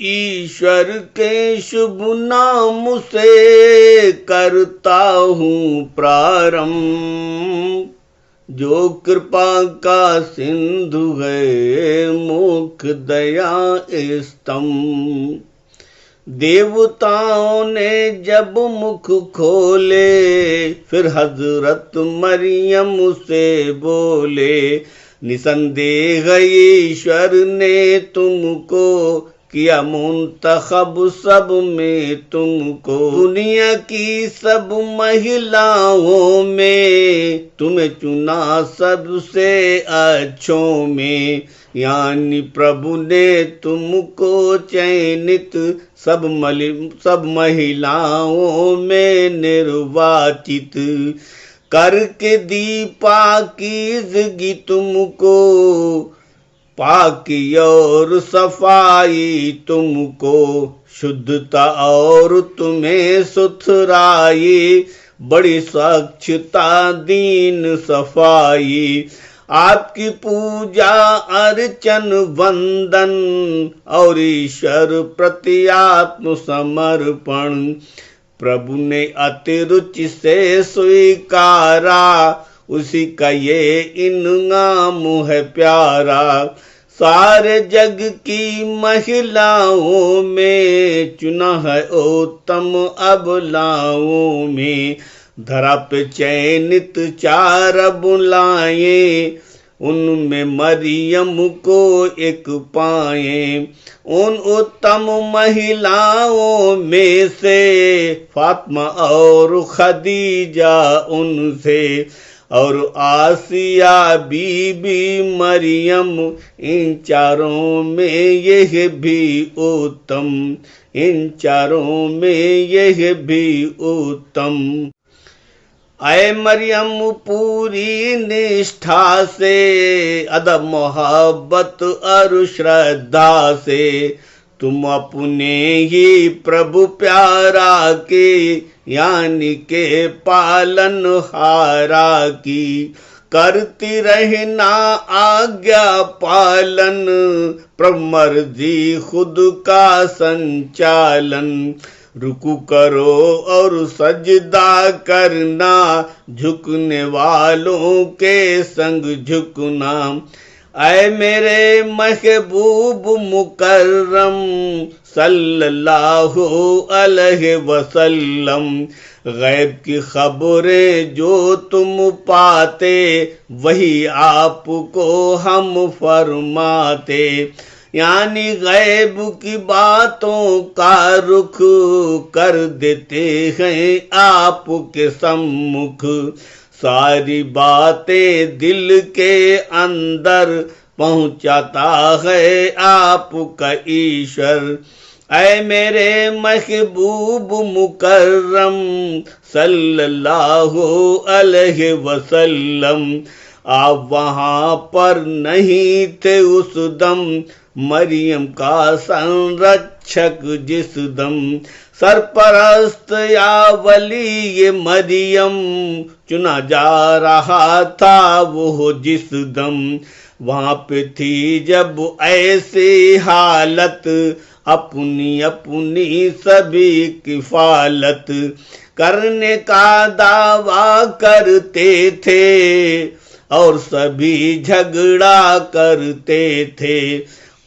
ईश्वर के शुभ नाम से करता हूँ प्रारंभ, जो कृपा का सिंधु है मुख दया स्तंभ। देवताओं ने जब मुख खोले, फिर हजरत मरियम से बोले, निसंदेह ईश्वर ने तुमको किया मुंतखब, सब में तुमको। दुनिया की सब महिलाओं में तुम्हें चुना सबसे अच्छों में, यानी प्रभु ने तुमको चयनित सब महिलाओं में निर्वाचित करके दी पाकीज़गी तुमको, पाकी और सफाई तुमको, शुद्धता और तुम्हें सुथराई, बड़ी स्वच्छता दीन सफाई। आपकी पूजा अर्चन वंदन और ईश्वर प्रति आत्म समर्पण प्रभु ने अति रुचि से स्वीकारा, उसी का ये इनाम है प्यारा। सारे जग की महिलाओं में चुना है उत्तम अबलाओं में, धरा पे चयनित 4 बुलाए, उनमें मरियम को एक पाए। उन उत्तम महिलाओं में से फातिमा और खदीजा उनसे, और आसिया बीबी मरियम, इन 4 में यह भी उत्तम, इन 4 में यह भी उत्तम। ऐ मरियम पूरी निष्ठा से, अदब मोहब्बत और श्रद्धा से, तुम अपने ही प्रभु प्यारा के, यानी के पालन हारा की, करती रहना आज्ञा पालन, प्रभु मर्जी खुद का संचालन। रुकू करो और सजदा करना, झुकने वालों के संग झुकना। ऐ मेरे महबूब मुकर्रम सल्लल्लाहु अलैहि वसल्लम, गैब की खबरें जो तुम पाते, वही आपको हम फरमाते, यानी गैब की बातों का रुख कर देते हैं आपके सम्मुख। सारी बातें दिल के अंदर पहुंचाता है आपका ईश्वर। ऐ मेरे महबूब मुकर्रम सल्लल्लाहु अलैहि वसल्लम, आप वहां पर नहीं थे उस दम, मरियम का संरक्षक जिस दम। सरपरस्त या वली ये मरियम, चुना जा रहा था वो जिस दम। वहां पे थी जब ऐसी हालत, अपनी अपनी सभी किफालत करने का दावा करते थे, और सभी झगड़ा करते थे।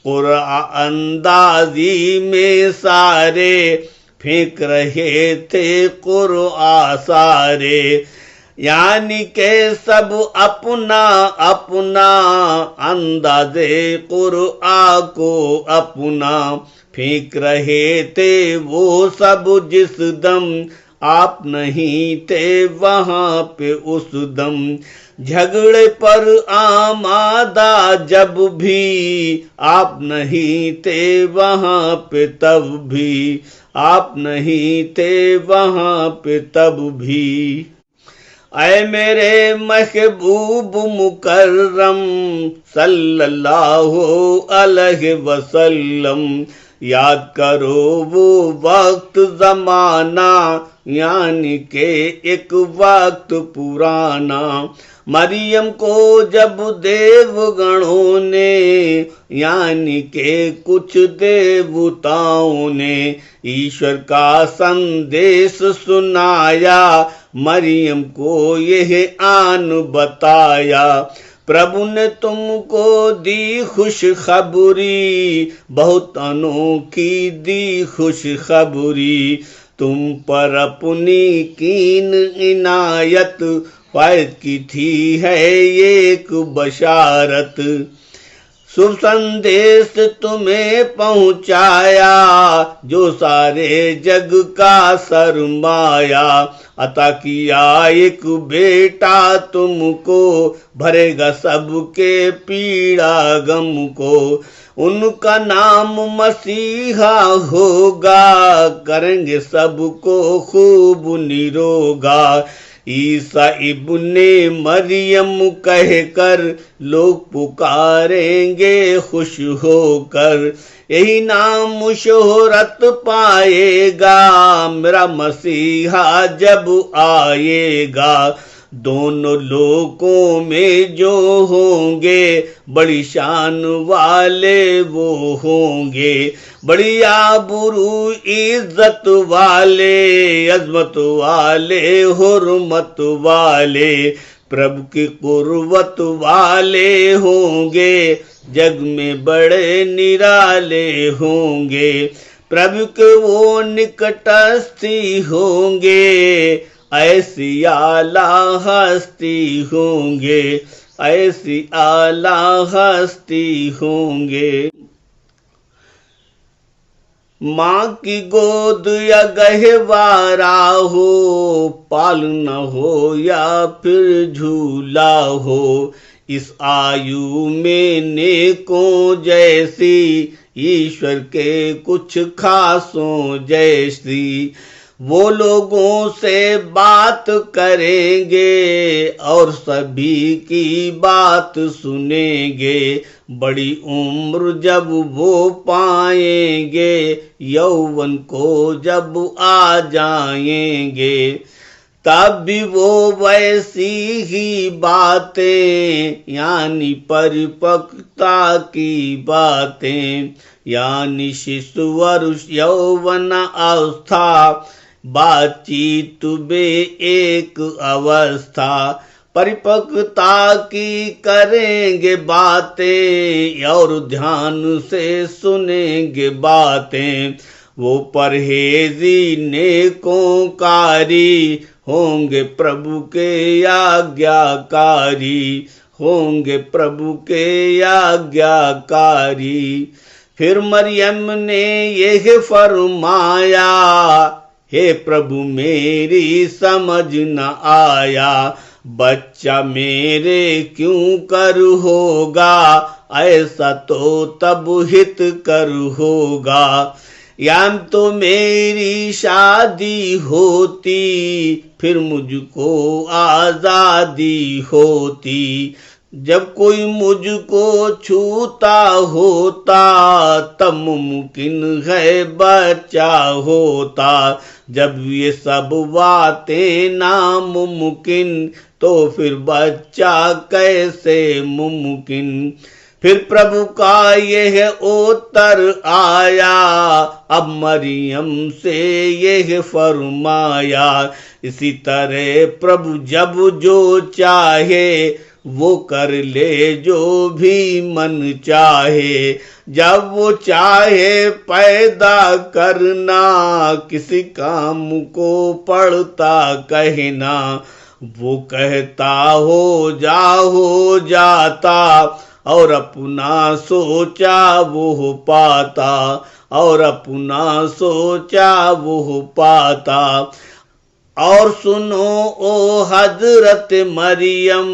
कुरआन अंदाजी में सारे फेंक रहे थे कुरआन सारे, यानी के सब अपना अपना अंदाजे कुरआन को अपना फेंक रहे थे वो सब जिस दम आप नहीं थे वहां पे उस दम। झगड़े पर आमादा जब भी आप नहीं थे वहां पे तब भी, आप नहीं थे वहां पे तब भी। ऐ मेरे महबूब मुकर्रम सल्लल्लाहु अलैहि वसल्लम, याद करो वो वक्त जमाना यानी के एक वक्त पुराना। मरियम को जब देवगणों ने यानी के कुछ देवताओं ने ईश्वर का संदेश सुनाया, मरियम को यह आन बताया। प्रभु ने तुमको दी खुशखबरी, बहुत अनोखी दी खुशखबरी। तुम पर अपनी कीन इनायत वायद की थी है एक बशारत। शुभ संदेश तुम्हें पहुंचाया, जो सारे जग का सरमाया। अता किया एक बेटा तुमको, भरेगा सबके पीड़ा गम को। उनका नाम मसीहा होगा, करेंगे सबको खूब निरोगा। ईसा इब्ने मरियम कहकर लोग पुकारेंगे खुश होकर। यही नाम शोहरत पाएगा, मेरा मसीहा जब आएगा। दोनों लोकों में जो होंगे, बड़ी शान वाले वो होंगे। बड़ी आबरू इज्जत वाले, अजमत वाले, हुर्मत वाले, प्रभु की कुर्बत वाले होंगे। जग में बड़े निराले होंगे, प्रभु के वो निकटस्थी होंगे। ऐसी आला हस्ती होंगे, ऐसी आला हस्ती होंगे। माँ की गोद या गहवारा हो, पालना हो या फिर झूला हो। इस आयु में नेकों जैसी, ईश्वर के कुछ खासों जैसी। वो लोगों से बात करेंगे और सभी की बात सुनेंगे। बड़ी उम्र जब वो पाएंगे, यौवन को जब आ जाएंगे, तब भी वो वैसी ही बातें, यानी परिपक्वता की बातें, यानी शिशुवर यौवन अवस्था, बातचीत में एक अवस्था। परिपक्वता की करेंगे बातें और ध्यान से सुनेंगे बातें। वो परहेजी नेकोंकारी होंगे, प्रभु के आज्ञाकारी होंगे, प्रभु के आज्ञाकारी। फिर मरियम ने यह फरमाया, हे प्रभु मेरी समझ न आया। बच्चा मेरे क्यों कर होगा, ऐसा तो तब हित कर होगा। याम तो मेरी शादी होती, फिर मुझको आजादी होती। जब कोई मुझको छूता होता, तब मुमकिन है बच्चा होता। जब ये सब बातें नामुमकिन, तो फिर बच्चा कैसे मुमकिन। फिर प्रभु का यह उत्तर आया, अब मरियम से यह फरमाया। इसी तरह प्रभु जब जो चाहे, वो कर ले जो भी मन चाहे। जब वो चाहे पैदा करना, किसी काम को पड़ता कहना। वो कहता हो जाता, और अपना सोचा वो पाता, और अपना सोचा वो पाता। और सुनो ओ हजरत मरियम,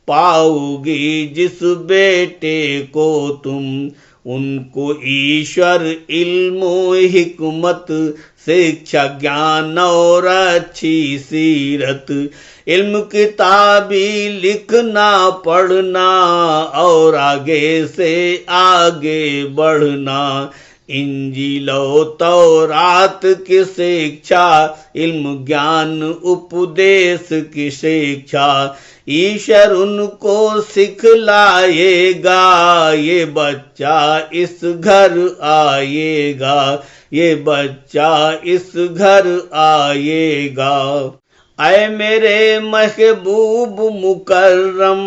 पाओगी जिस बेटे को तुम, उनको ईश्वर इल्म हिकमत, शिक्षा ज्ञान और अच्छी सीरत। इल्म किताबी लिखना पढ़ना और आगे से आगे बढ़ना। इंजीलो तौरात की शिक्षा, इल्म ज्ञान उपदेश की शिक्षा, ईश्वर उनको सिखलाएगा। ये बच्चा इस घर आएगा, ये बच्चा इस घर आएगा। ऐ मेरे महबूब मुकर्रम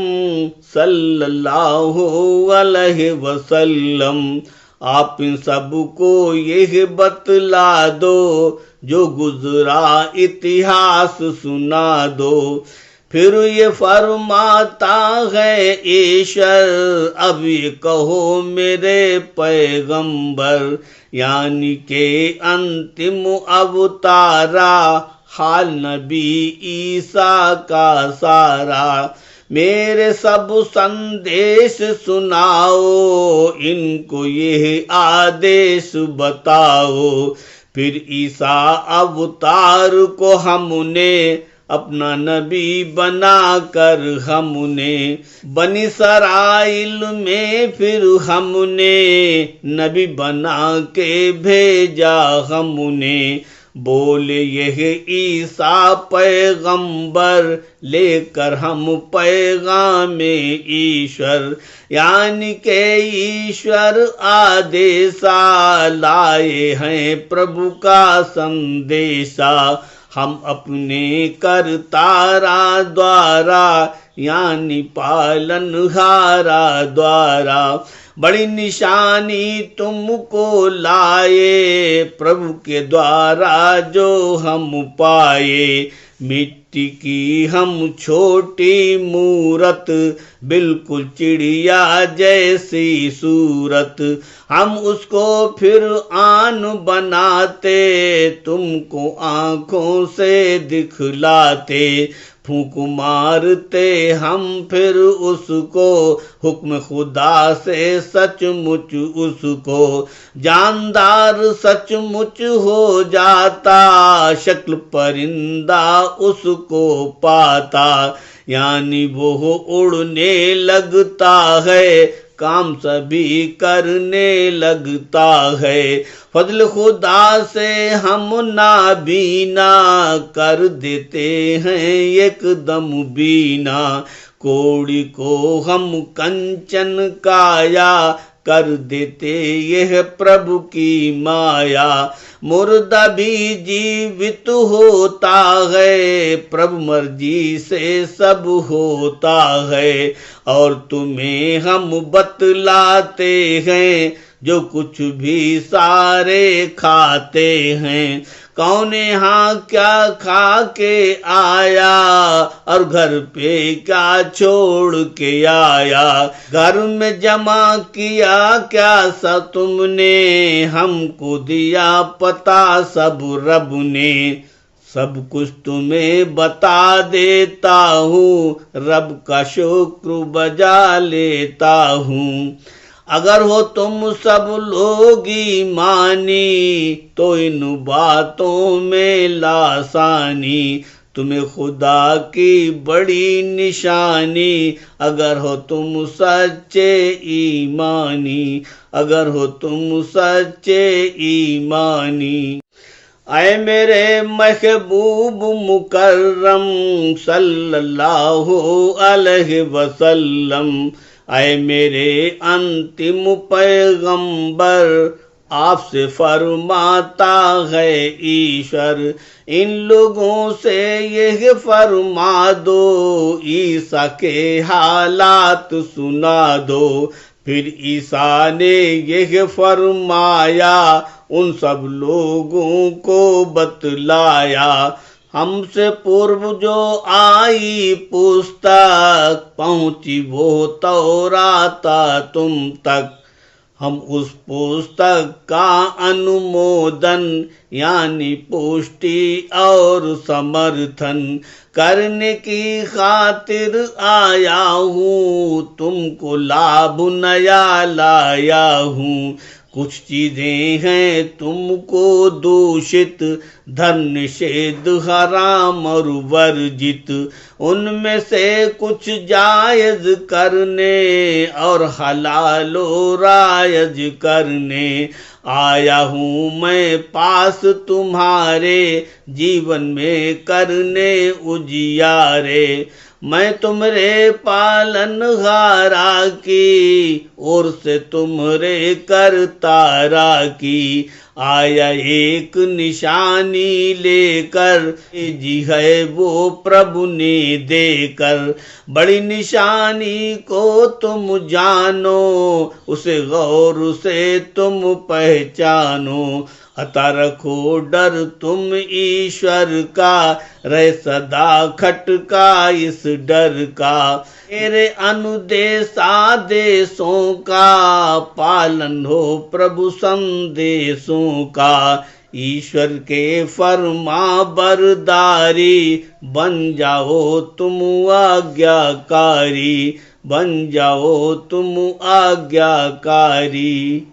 सल्लल्लाहु अलैहि वसल्लम, आप इन सबको यह बतला दो, जो गुजरा इतिहास सुना दो। फिर ये फरमाता है ईश्वर, अब ये कहो मेरे पैगंबर, यानी के अंतिम अवतारा, हाल नबी ईसा का सारा। मेरे सब संदेश सुनाओ, इनको यह आदेश बताओ। फिर ईसा अवतार को हमने अपना नबी बनाकर हमने बनी इसराइल में फिर हमने नबी बना के भेजा हमने। बोले यह ईसा पैगंबर, लेकर हम पैगाम ईश्वर, यानी के ईश्वर आदेशा, लाए हैं प्रभु का संदेशा। हम अपने करतारा द्वारा, यानी पालनहारा द्वारा, बड़ी निशानी तुमको लाए, प्रभु के द्वारा जो हम पाए। मिट्टी की हम छोटी मूरत, बिल्कुल चिड़िया जैसी सूरत, हम उसको फिर आन बनाते, तुमको आंखों से दिखलाते। फूंक मारते हम फिर उसको, हुक्म खुदा से सचमुच उसको, जानदार सचमुच हो जाता, शक्ल परिंदा उसको पाता, यानी वो उड़ने लगता है, काम सभी करने लगता है। फजल खुदा से हम नाबीना, कर देते हैं एकदम बीना। कोड़ी को हम कंचन काया, कर देते यह प्रभु की माया। मुर्दा भी जीवित होता है, प्रभु मर्जी से सब होता है। और तुम्हें हम बतलाते हैं, जो कुछ भी सारे खाते हैं। कौन यहाँ क्या खा के आया, और घर पे क्या छोड़ के आया। घर में जमा किया क्या सा तुमने, हमको दिया पता सब रब ने। सब कुछ तुम्हें बता देता हूँ, रब का शुक्र बजा लेता हूँ। अगर हो तुम सब लोग ईमानी, तो इन बातों में लासानी। तुम्हें खुदा की बड़ी निशानी, अगर हो तुम सच्चे ईमानी, अगर हो तुम सच्चे ईमानी। ऐ मेरे महबूब मुकर्रम सल्लल्लाहु अलैहि वसल्लम, ऐ मेरे अंतिम पैगंबर, आपसे फरमाता है ईश्वर, इन लोगों से यह फरमा दो, ईसा के हालात सुना दो। फिर ईसा ने यह फरमाया, उन सब लोगों को बतलाया। हमसे पूर्व जो आई पुस्तक, पहुंची वो तौराता तुम तक। हम उस पुस्तक का अनुमोदन, यानी पुष्टि और समर्थन करने की खातिर आया हूँ, तुमको लाभ नया लाया हूँ। कुछ चीजें हैं तुमको दूषित, धर्म निषेध हराम और वर्जित, उनमें से कुछ जायज करने और हलालो रायज करने आया हूँ मैं पास तुम्हारे, जीवन में करने उजियारे। मैं तुमरे पालनहारा की ओर से तुमरे करतारा की आया एक निशानी लेकर, जी है वो प्रभु ने देकर। बड़ी निशानी को तुम जानो, उसे गौर से तुम पहचानो। अतः रखो डर तुम ईश्वर का, रहे सदा खटका इस डर का। तेरे अनुदेश आदेशों का, पालन हो प्रभु संदेशों का। ईश्वर के फरमा बरदारी, बन जाओ तुम आज्ञाकारी, बन जाओ तुम आज्ञाकारी।